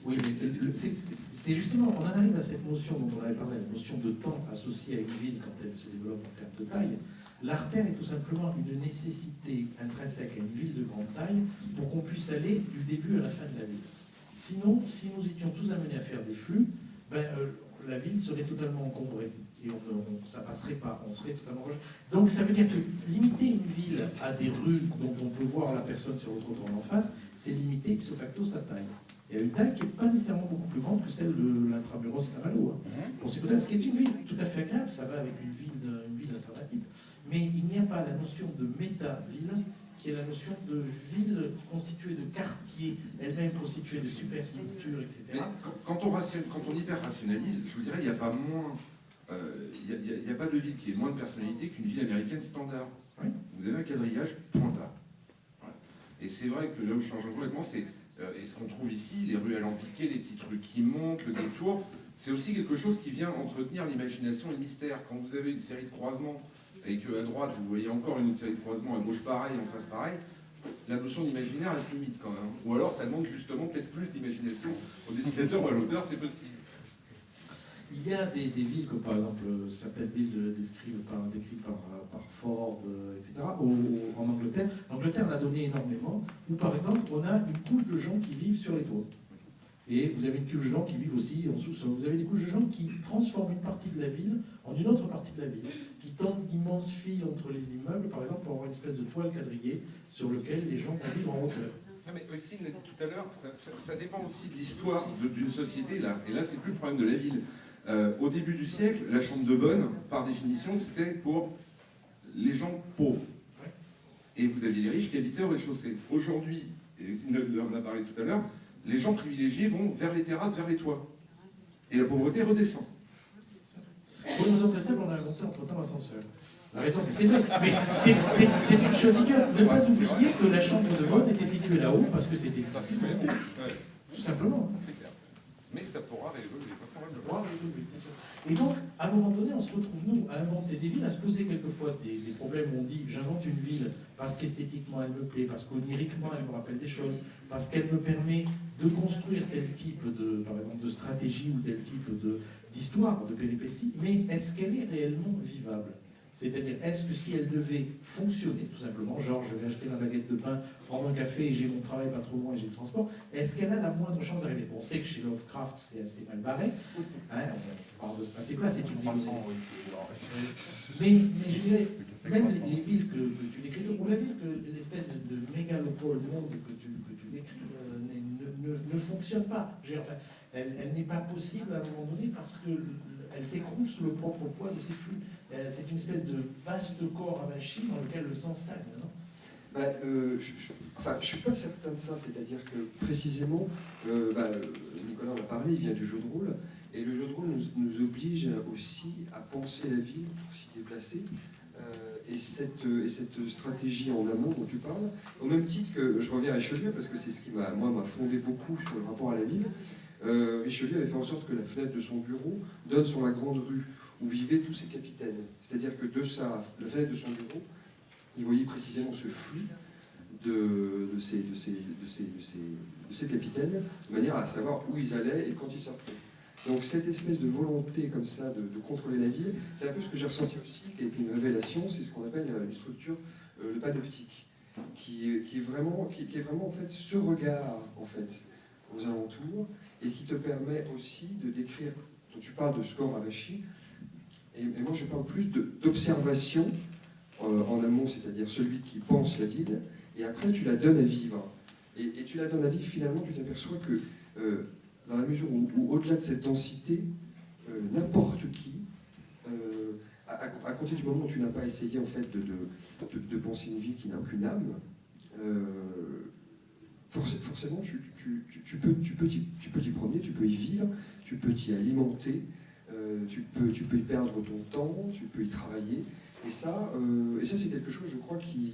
Oui, mais c'est justement, on en arrive à cette notion dont on avait parlé, la notion de temps associée à une ville quand elle se développe en termes de taille. L'artère est tout simplement une nécessité intrinsèque à une ville de grande taille pour qu'on puisse aller du début à la fin de la ville. Sinon, si nous étions tous amenés à faire des flux, la ville serait totalement encombrée et ça passerait pas, on serait totalement rejeté. Donc ça veut dire que limiter une ville à des rues dont on peut voir la personne sur le trottoir en face, c'est limiter ipso facto sa taille. Et à une taille qui n'est pas nécessairement beaucoup plus grande que celle de l'intramuros Saint-Malo. Pour ces côtés, ce qui est une ville tout à fait agréable, ça va avec une ville d'un certain type. Mais il n'y a pas la notion de méta-ville, qui est la notion de ville constituée de quartiers, elle-même constituée de superstructures, etc. Mais quand on hyper-rationalise, je vous dirais, il n'y a pas moins... Il n'y a pas de ville qui ait moins de personnalité qu'une ville américaine standard. Oui. Vous avez un quadrillage, point barre. Voilà. Et c'est vrai que là où je change complètement, c'est... et ce qu'on trouve ici, les rues alambiquées, les petites rues qui montent, le détour, c'est aussi quelque chose qui vient entretenir l'imagination et le mystère. Quand vous avez une série de croisements, et qu'à droite, vous voyez encore une série de croisements, à gauche pareil, en face pareil, la notion d'imaginaire, elle se limite quand même. Ou alors, ça demande justement peut-être plus d'imagination au dessinateur ou à l'auteur, c'est possible. Il y a des villes, comme par exemple certaines villes décrites par Ford, etc., en Angleterre. L'Angleterre en a donné énormément, où par exemple, on a une couche de gens qui vivent sur les toits. Et vous avez une couche de gens qui vivent aussi en sous-sol. Vous avez des couches de gens qui transforment une partie de la ville en une autre partie de la ville, qui tendent d'immenses fils entre les immeubles, par exemple, pour avoir une espèce de toile quadrillée sur lequel les gens vont vivre en hauteur. Non, mais Ossine l'a dit tout à l'heure, ça dépend aussi de l'histoire d'une société, là. Et là, c'est plus le problème de la ville. Au début du siècle, la chambre de bonne, par définition, c'était pour les gens pauvres. Et vous aviez les riches qui habitaient au rez-de-chaussée. Aujourd'hui, et Ossine en a parlé tout à l'heure, les gens privilégiés vont vers les terrasses, vers les toits. Et la pauvreté redescend. Pour une raison très simple, on a inventé entre-temps l'ascenseur. La raison, c'est vrai, mais c'est une chose idiote. Ne pas oublier que la chambre de bonne était située là-haut parce que c'était une facile volonté. Tout simplement. C'est clair. Mais ça pourra évoluer, c'est sûr. Et donc, à un moment donné, on se retrouve, nous, à inventer des villes, à se poser quelquefois des problèmes où on dit j'invente une ville parce qu'esthétiquement elle me plaît, parce qu'oniriquement elle me rappelle des choses, parce qu'elle me permet de construire tel type de, par exemple, de stratégie ou tel type d'histoire, de péripétie, mais est-ce qu'elle est réellement vivable ? C'est-à-dire, est-ce que si elle devait fonctionner, tout simplement, genre je vais acheter ma baguette de pain, prendre un café et j'ai mon travail pas trop loin et j'ai le transport, est-ce qu'elle a la moindre chance d'arriver ? Bon, on sait que chez Lovecraft, c'est assez mal barré, hein, on parle de ce principe-là, c'est une ville. Mais je dirais, même les villes que tu décris, ou la ville que l'espèce de mégalopole monde que tu décris ne fonctionne pas. Elle n'est pas possible à un moment donné parce qu'elle s'écroule sous le propre poids de ses flux. C'est une espèce de vaste corps à machine dans lequel le sang stagne, non ? Je ne suis pas certain de ça, c'est-à-dire que précisément, Nicolas en a parlé, il vient du jeu de rôle, et le jeu de rôle nous oblige aussi à penser la ville pour s'y déplacer, et cette stratégie en amont dont tu parles, au même titre que, je reviens à Richelieu, parce que c'est ce qui m'a fondé beaucoup sur le rapport à la ville. Richelieu avait fait en sorte que la fenêtre de son bureau donne sur la grande rue où vivaient tous ses capitaines. C'est-à-dire que de la fenêtre de son bureau, il voyait précisément ce flux de ces capitaines, de manière à savoir où ils allaient et quand ils sortaient. Donc cette espèce de volonté comme ça de contrôler la ville, c'est un peu ce que j'ai ressenti aussi, qui est une révélation, c'est ce qu'on appelle une structure, le panoptique, qui est vraiment en fait ce regard en fait aux alentours, et qui te permet aussi de décrire, quand tu parles de score avachi, et moi je parle plus d'observation en amont, c'est-à-dire celui qui pense la ville, et après tu la donnes à vivre. Et tu la donnes à vivre, finalement, tu t'aperçois que dans la mesure où au-delà de cette densité, n'importe qui, à compter du moment où tu n'as pas essayé en fait de penser une ville qui n'a aucune âme, forcément tu peux t'y promener, tu peux y vivre, tu peux t'y alimenter, tu peux y perdre ton temps, tu peux y travailler. Et ça c'est quelque chose, je crois, qui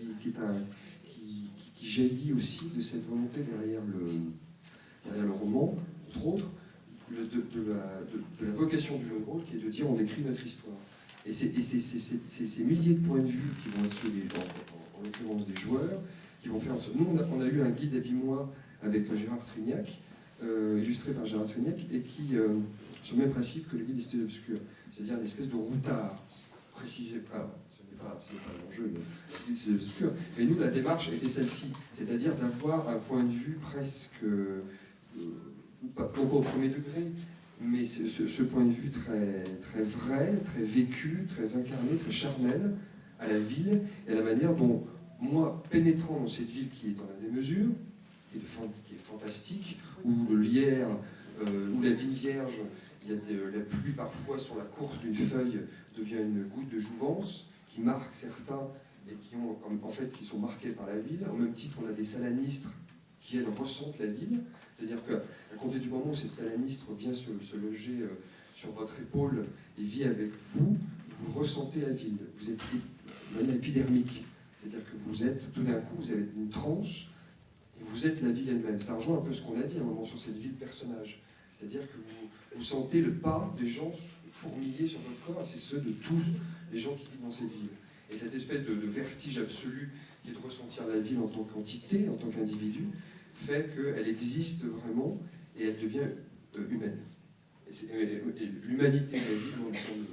jaillit aussi de cette volonté derrière le roman, entre autres, de la vocation du jeu de rôle, qui est de dire on écrit notre histoire. Et c'est ces milliers de points de vue qui vont être ceux, en l'occurrence des joueurs, qui vont faire... Nous, on a eu un guide abîmois avec Gérard Trignac, illustré par Gérard Toignac, et qui, sur le même principe que le guide des cités obscures, c'est-à-dire une espèce de routard, précisé pas. Ce n'est pas l'enjeu, mais c'est obscur. Et nous, la démarche était celle-ci, c'est-à-dire d'avoir un point de vue presque, non pas au premier degré, mais ce point de vue très, très vrai, très vécu, très incarné, très charnel à la ville, et à la manière dont, moi, pénétrant dans cette ville qui est dans la démesure, et qui est fantastique, où le lierre, où la vigne vierge, il y a la pluie parfois sur la course d'une feuille devient une goutte de jouvence, qui marquent certains et qui sont marqués par la ville. En même titre, on a des salanistres qui, elles, ressentent la ville. C'est-à-dire qu'à compter du moment où cette salanistre vient se loger sur votre épaule et vit avec vous, vous ressentez la ville. Vous êtes de manière épidermique. C'est-à-dire que vous êtes, tout d'un coup, vous avez une transe et vous êtes la ville elle-même. Ça rejoint un peu ce qu'on a dit à un moment sur cette ville personnage. C'est-à-dire que vous sentez le pas des gens fourmiller sur votre corps, et c'est ceux de tous les gens qui vivent dans cette ville. Et cette espèce de vertige absolu qui est de ressentir la ville en tant qu'entité, en tant qu'individu, fait qu'elle existe vraiment et elle devient humaine. Et l'humanité de la ville, moi, me semble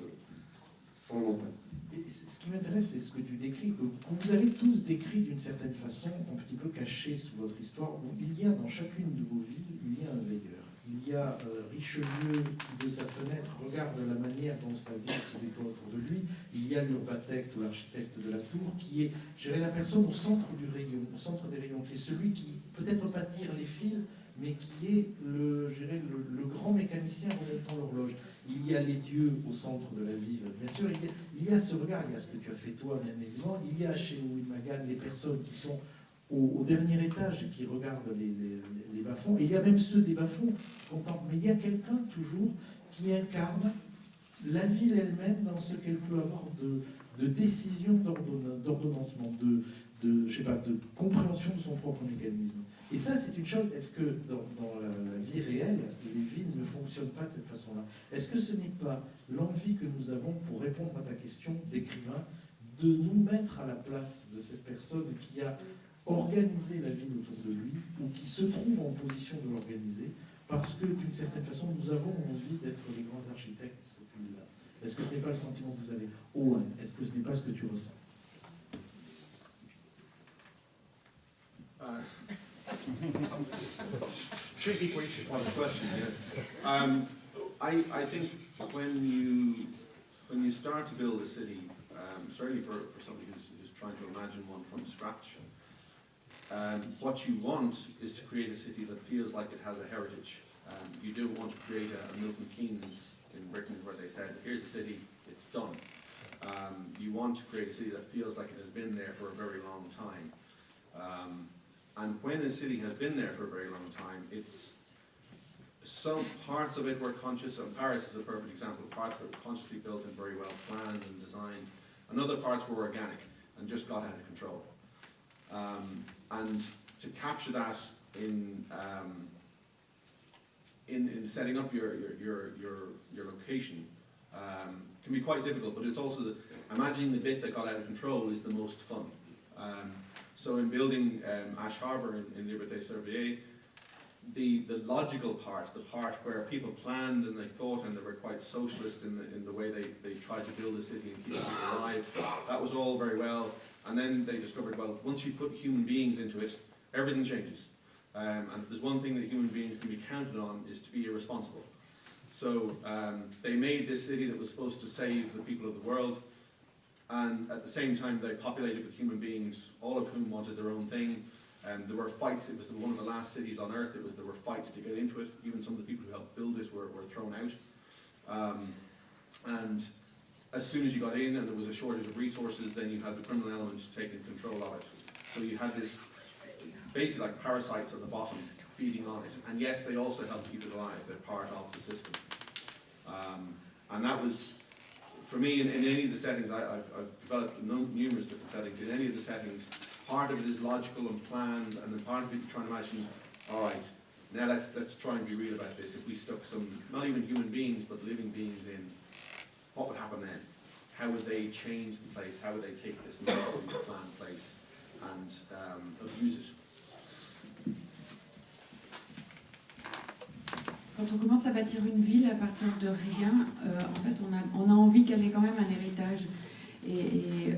fondamentale. Et ce qui m'intéresse, c'est ce que tu décris, que vous avez tous décrit d'une certaine façon, un petit peu caché sous votre histoire, où il y a dans chacune de vos villes, il y a un veilleur. Il y a Richelieu qui, de sa fenêtre, regarde la manière dont sa ville se déploie autour de lui. Il y a l'urbatecte ou l'architecte de la tour qui est, je dirais, la personne au centre du rayon, au centre des rayons, qui est celui qui peut-être pas tire les fils, mais qui est le grand mécanicien remontant l'horloge. Il y a les dieux au centre de la ville, bien sûr. Il y a ce regard, il y a ce que tu as fait toi, bien évidemment. Il y a chez Louis Magan les personnes qui sont au dernier étage et qui regardent les bas-fonds. Et il y a même ceux des bas-fonds qui contemplent. Mais il y a quelqu'un toujours qui incarne la ville elle-même dans ce qu'elle peut avoir de décision, d'ordonnancement, je sais pas, de compréhension de son propre mécanisme. Et ça, c'est une chose. Est-ce que dans la vie réelle, les villes ne fonctionnent pas de cette façon-là? Est-ce que ce n'est pas l'envie que nous avons, pour répondre à ta question d'écrivain, de nous mettre à la place de cette personne qui a organisé la ville autour de lui, ou qui se trouve en position de l'organiser, parce que d'une certaine façon, nous avons envie d'être les grands architectes de cette ville-là? Est-ce que ce n'est pas le sentiment que vous avez? Owen, est-ce que ce n'est pas ce que tu ressens? Tricky question, yeah. I think when you start to build a city, certainly for somebody who's trying to imagine one from scratch, what you want is to create a city that feels like it has a heritage. You don't want to create a Milton Keynes in Britain where they said, here's a city, it's done. You want to create a city that feels like it has been there for a very long time. And when a city has been there for a very long time, some parts of it were conscious, and Paris is a perfect example, parts that were consciously built and very well planned and designed, and other parts were organic and just got out of control. And to capture that in setting up your location can be quite difficult, but it's also imagining the bit that got out of control is the most fun. So in building Ash Harbour in Liberté-Servier, the logical part, the part where people planned and they thought and they were quite socialist in the way they tried to build a city and keep it alive, that was all very well. And then they discovered, well, once you put human beings into it, everything changes. And if there's one thing that human beings can be counted on is to be irresponsible. So they made this city that was supposed to save the people of the world, and at the same time they populated with human beings, all of whom wanted their own thing. There were fights. It was one of the last cities on earth. There were fights to get into it. Even some of the people who helped build it were thrown out. And as soon as you got in and there was a shortage of resources, then you had the criminal elements taking control of it. So you had this basically like parasites at the bottom feeding on it, and yet they also help keep it alive. They're part of the system. And that was, for me, in any of the settings, I've developed numerous different settings. In any of the settings, part of it is logical and planned, and then part of it you're trying to imagine, all right, now let's try and be real about this. If we stuck some, not even human beings, but living beings in, what would happen then? How would they change the place? How would they take this nicely planned place and abuse it? Quand on commence à bâtir une ville à partir de rien, en fait, on a envie qu'elle ait quand même un héritage. Et